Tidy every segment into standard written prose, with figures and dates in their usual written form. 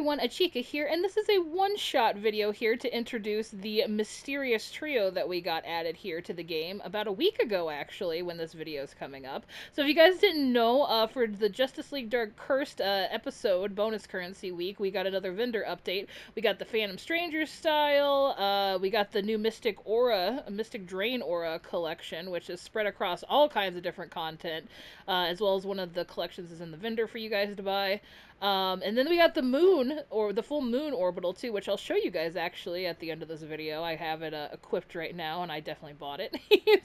everyone, Achikah here, and this is a one-shot video here to introduce the mysterious trio that we got added here to the game about a week ago, actually, when this video is coming up. So if you guys didn't know, for the Justice League Dark Cursed episode, bonus currency week, we got another vendor update. We got the Phantom Stranger style, we got the new Mystic Drain Aura collection, which is spread across all kinds of different content, as well as one of the collections is in the vendor for you guys to buy. And then we got the moon, or the full moon orbital too, which I'll show you guys actually at the end of this video. I have it equipped right now, and I definitely bought it.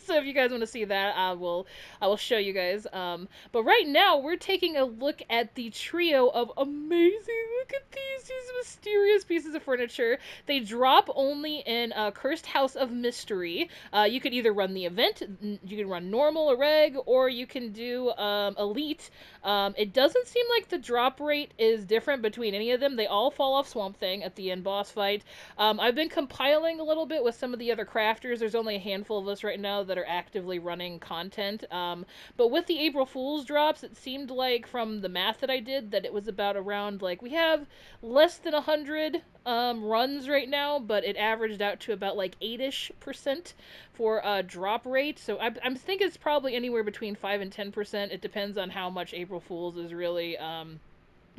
So if you guys want to see that, I will show you guys. But right now, we're taking a look at the trio of amazing, look at these mysterious pieces of furniture. They drop only in Cursed House of Mystery. You could either run the event, you can run normal or reg, or you can do elite. It doesn't seem like the drop rate is different between any of them. They all fall off Swamp Thing at the end boss fight. I've been compiling a little bit with some of the other crafters. There's only a handful of us right now that are actively running content. But with the April Fool's drops, it seemed like from the math that I did that it was about around, like, we have less than 100 runs right now, but it averaged out to about like 8-ish% for drop rate. So I'm thinking it's probably anywhere between 5 and 10%. It depends on how much April Fool's is really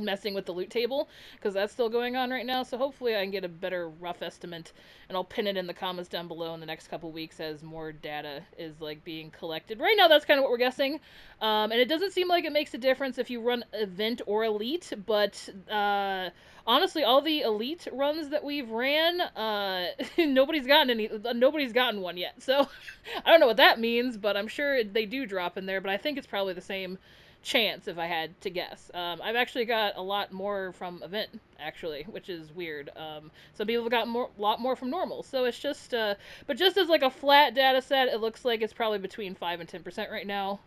messing with the loot table, because that's still going on right now. So hopefully I can get a better rough estimate, and I'll pin it in the comments down below in the next couple weeks as more data is like being collected. Right now that's kind of what we're guessing, and it doesn't seem like it makes a difference if you run event or elite, but honestly, all the elite runs that we've ran, nobody's gotten one yet. So I don't know what that means, but I'm sure they do drop in there. But I think it's probably the same chance if I had to guess. I've actually got a lot more from event, actually, which is weird. Some people have got a lot more from normal, so it's just, but just as like a flat data set, it looks like it's probably between 5 and 10% right now,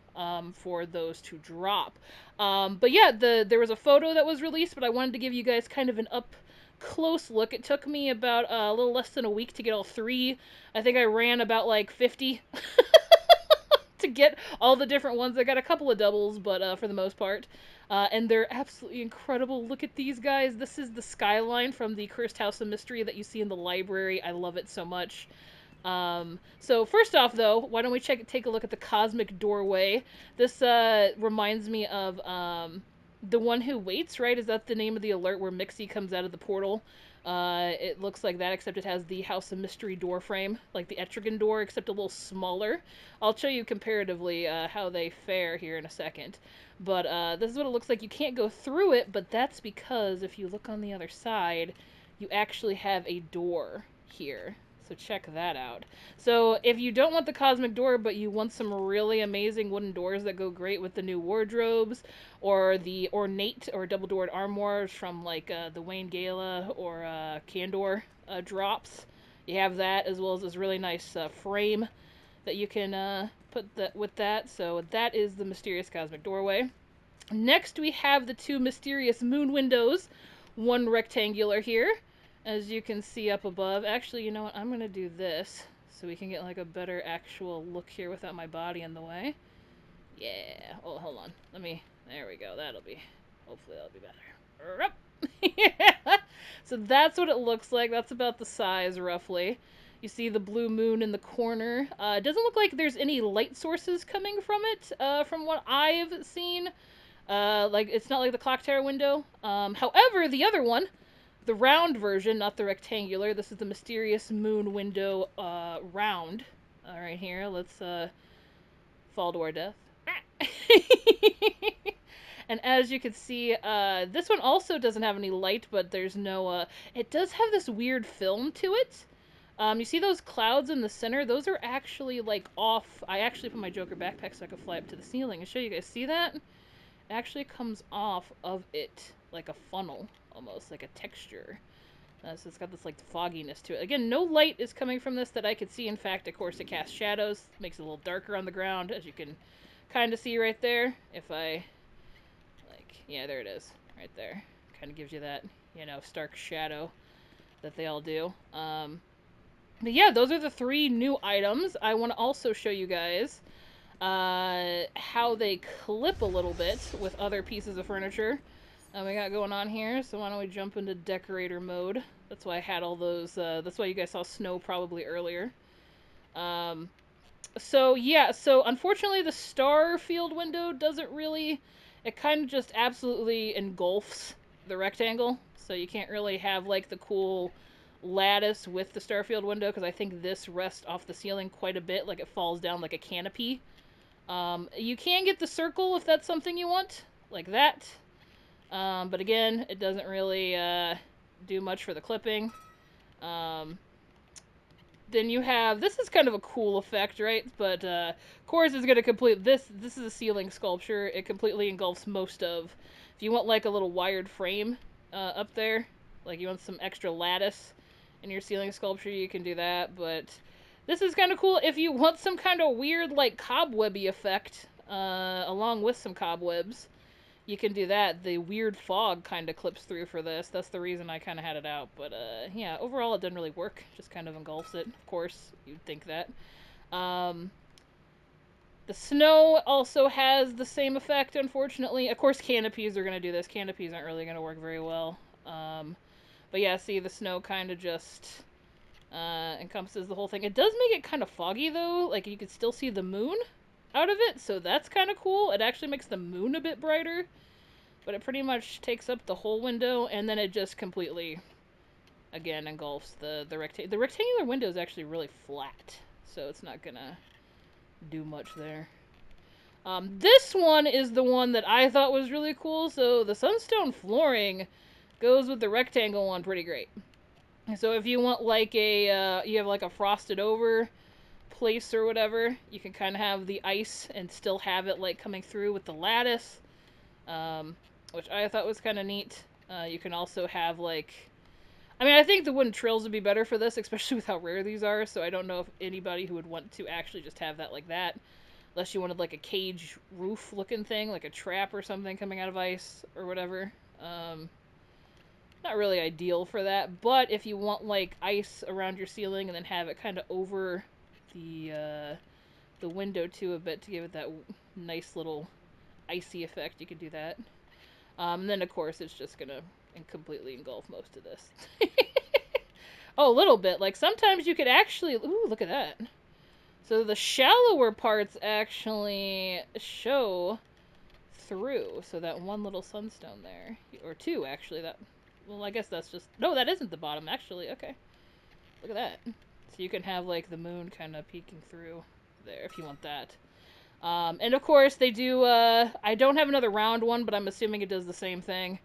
for those to drop. But yeah, there was a photo that was released, but I wanted to give you guys kind of an up close look. It took me about a little less than a week to get all three. I think I ran about like 50 to get all the different ones. I got a couple of doubles, but for the most part. And they're absolutely incredible. Look at these guys. This is the skyline from the Cursed House of Mystery that you see in the library. I love it so much. So first off, though, why don't we take a look at the Cosmic Doorway. This reminds me of The One Who Waits, right? Is that the name of the alert where Mixie comes out of the portal? It looks like that, except it has the House of Mystery door frame, like the Etrigan door, except a little smaller. I'll show you comparatively how they fare here in a second. But this is what it looks like. You can't go through it, but that's because if you look on the other side, you actually have a door here. So check that out. So if you don't want the Cosmic Door, but you want some really amazing wooden doors that go great with the new wardrobes, or the ornate or double-doored armoires from like the Wayne Gala or Candor drops, you have that, as well as this really nice frame that you can put with that. So that is the mysterious Cosmic Doorway. Next we have the two mysterious moon windows, one rectangular here, as you can see up above. Actually, you know what? I'm going to do this so we can get like a better actual look here without my body in the way. Yeah. Oh, hold on. There we go. Hopefully that'll be better. Yeah. So that's what it looks like. That's about the size, roughly. You see the blue moon in the corner. It doesn't look like there's any light sources coming from it, from what I've seen. Like, it's not like the clock tower window. However, the other one, the round version, not the rectangular. This is the mysterious moon window round. Alright, here, let's fall to our death. And as you can see, this one also doesn't have any light, but there's no, it does have this weird film to it. You see those clouds in the center? Those are actually, like, off. I actually put my Joker backpack so I could fly up to the ceiling and show you guys. See that? It actually comes off of it like a funnel, almost like a texture. So it's got this like fogginess to it. Again, no light is coming from this that I could see. In fact, of course, it casts shadows, makes it a little darker on the ground, as you can kind of see right there. If I, like, yeah, there it is, right there. Kind of gives you that, you know, stark shadow that they all do. But yeah, those are the three new items. I want to also show you guys how they clip a little bit with other pieces of furniture. we got going on here. So why don't we jump into decorator mode? That's why I had all those. That's why you guys saw snow probably earlier. Um, so yeah, so unfortunately the star field window doesn't really. It kind of just absolutely engulfs the rectangle. So you can't really have like the cool lattice with the starfield window because I think this rests off the ceiling quite a bit, like it falls down like a canopy. You can get the circle if that's something you want, like that. But again, it doesn't really do much for the clipping. Um, then you have, this is kind of a cool effect, right? But Chorus is going to complete this. This is a ceiling sculpture. It completely engulfs most of. If you want like a little wired frame up there, like you want some extra lattice in your ceiling sculpture, you can do that. But this is kind of cool if you want some kind of weird like cobwebby effect along with some cobwebs. You can do that. The weird fog kind of clips through for this. That's the reason I kind of had it out. But yeah, overall it doesn't really work. Just kind of engulfs it. Of course, you'd think that. Um, the snow also has the same effect, unfortunately. Of course, canopies are going to do this. Canopies aren't really going to work very well. But yeah, see, the snow kind of just encompasses the whole thing. It does make it kind of foggy, though. Like, you can still see the moon out of it, so that's kind of cool. It actually makes the moon a bit brighter. But it pretty much takes up the whole window, and then it just completely, again, engulfs the rectangle. The rectangular window is actually really flat, so it's not gonna do much there. This one is the one that I thought was really cool, so the sunstone flooring goes with the rectangle one pretty great. So if you want like a, you have like a frosted over place or whatever, you can kind of have the ice and still have it like coming through with the lattice. Which I thought was kind of neat. You can also have, like... I mean, I think the wooden trills would be better for this, especially with how rare these are, so I don't know if anybody who would want to actually just have that like that. Unless you wanted, like, a cage roof-looking thing, like a trap or something coming out of ice or whatever. Not really ideal for that, but if you want, like, ice around your ceiling and then have it kind of over the window, too, a bit to give it that nice little icy effect, you could do that. And then, of course, it's just gonna completely engulf most of this. Oh, a little bit. Like, sometimes you could actually... Ooh, look at that. So the shallower parts actually show through. So that one little sunstone there. Or two, actually. That. Well, I guess that's just... No, that isn't the bottom, actually. Okay. Look at that. So you can have, like, the moon kind of peeking through there if you want that. And of course, they do, I don't have another round one, but I'm assuming it does the same thing.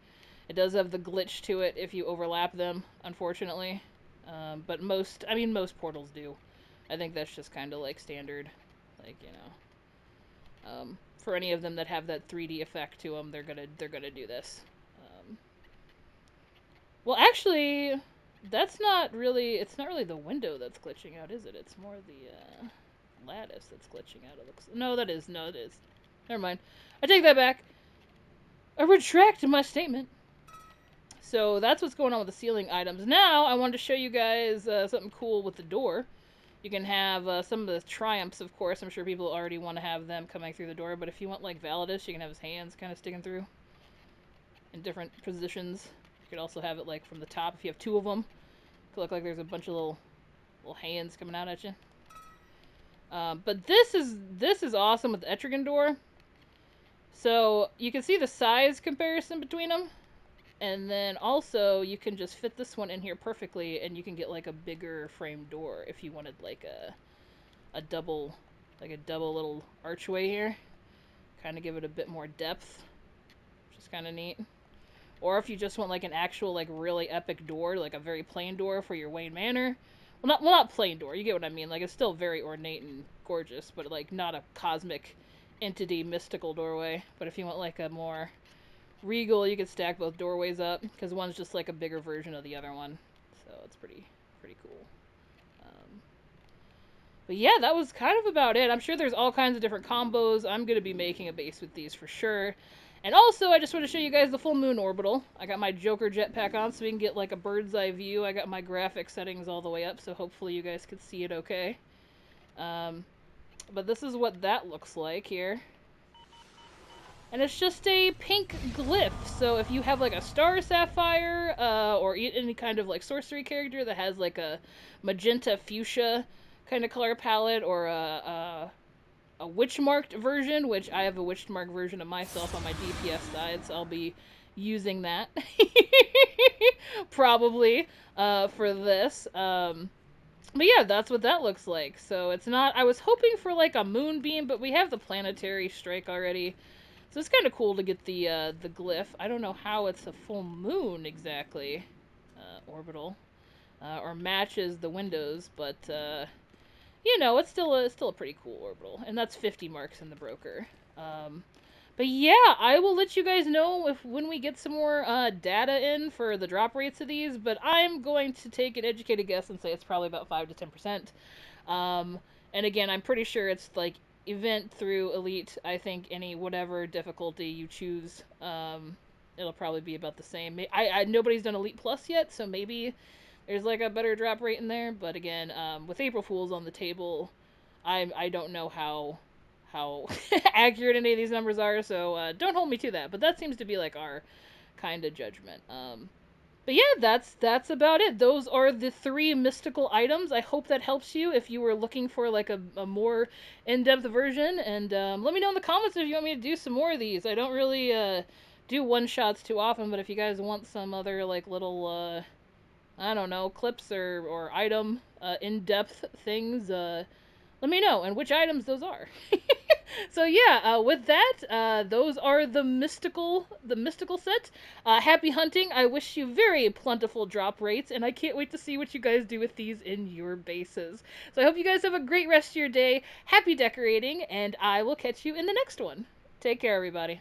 It does have the glitch to it if you overlap them, unfortunately. But most portals do. I think that's just kind of like standard, like, you know. For any of them that have that 3D effect to them, they're gonna do this. Well, actually, it's not really the window that's glitching out, is it? It's more the, lattice that's glitching out. It looks. No, it is. Never mind. I take that back. I retract my statement. So that's what's going on with the ceiling items. Now I wanted to show you guys something cool with the door. You can have some of the triumphs, of course. I'm sure people already want to have them coming through the door. But if you want like Validus, you can have his hands kind of sticking through in different positions. You could also have it like from the top if you have two of them. It could look like there's a bunch of little hands coming out at you. But this is awesome with the Etrigan door. So you can see the size comparison between them, and then also you can just fit this one in here perfectly, and you can get like a bigger frame door if you wanted like a double little archway here, kind of give it a bit more depth, which is kind of neat. Or if you just want like an actual like really epic door, like a very plain door for your Wayne Manor. Well, not plain door. You get what I mean. Like, it's still very ornate and gorgeous, but, like, not a cosmic entity mystical doorway. But if you want, like, a more regal, you can stack both doorways up, because one's just, like, a bigger version of the other one. So it's pretty cool. But yeah, that was kind of about it. I'm sure there's all kinds of different combos. I'm going to be making a base with these for sure. And also, I just want to show you guys the full moon orbital. I got my Joker jetpack on so we can get like a bird's eye view. I got my graphic settings all the way up, so hopefully you guys can see it okay. But this is what that looks like here. And it's just a pink glyph. So if you have like a star sapphire, or any kind of like sorcery character that has like a magenta fuchsia kind of color palette, or a witch marked version, which I have a witch marked version of myself on my DPS side, so I'll be using that probably for this. But yeah, that's what that looks like. So it's not. I was hoping for like a moonbeam, but we have the planetary strike already. So it's kind of cool to get the glyph. I don't know how it's a full moon exactly, orbital, or matches the windows, but you know, it's still a pretty cool orbital, and that's 50 marks in the broker. Um, but yeah, I will let you guys know if when we get some more data in for the drop rates of these. But I'm going to take an educated guess and say it's probably about 5 to 10%. Um, and again, I'm pretty sure it's like event through elite. I think any whatever difficulty you choose, it'll probably be about the same. Nobody's done elite plus yet, so maybe there's like a better drop rate in there. But again, with April Fools on the table, I don't know how accurate any of these numbers are, so don't hold me to that. But that seems to be like our kind of judgment. But yeah, that's about it. Those are the three mystical items. I hope that helps you if you were looking for like a more in-depth version. And let me know in the comments if you want me to do some more of these. I don't really do one-shots too often, but if you guys want some other like little I don't know, clips or item in-depth things, let me know and which items those are. So yeah, with that, those are the mystical set. Happy hunting. I wish you very plentiful drop rates, and I can't wait to see what you guys do with these in your bases. So I hope you guys have a great rest of your day. Happy decorating, and I will catch you in the next one. Take care, everybody.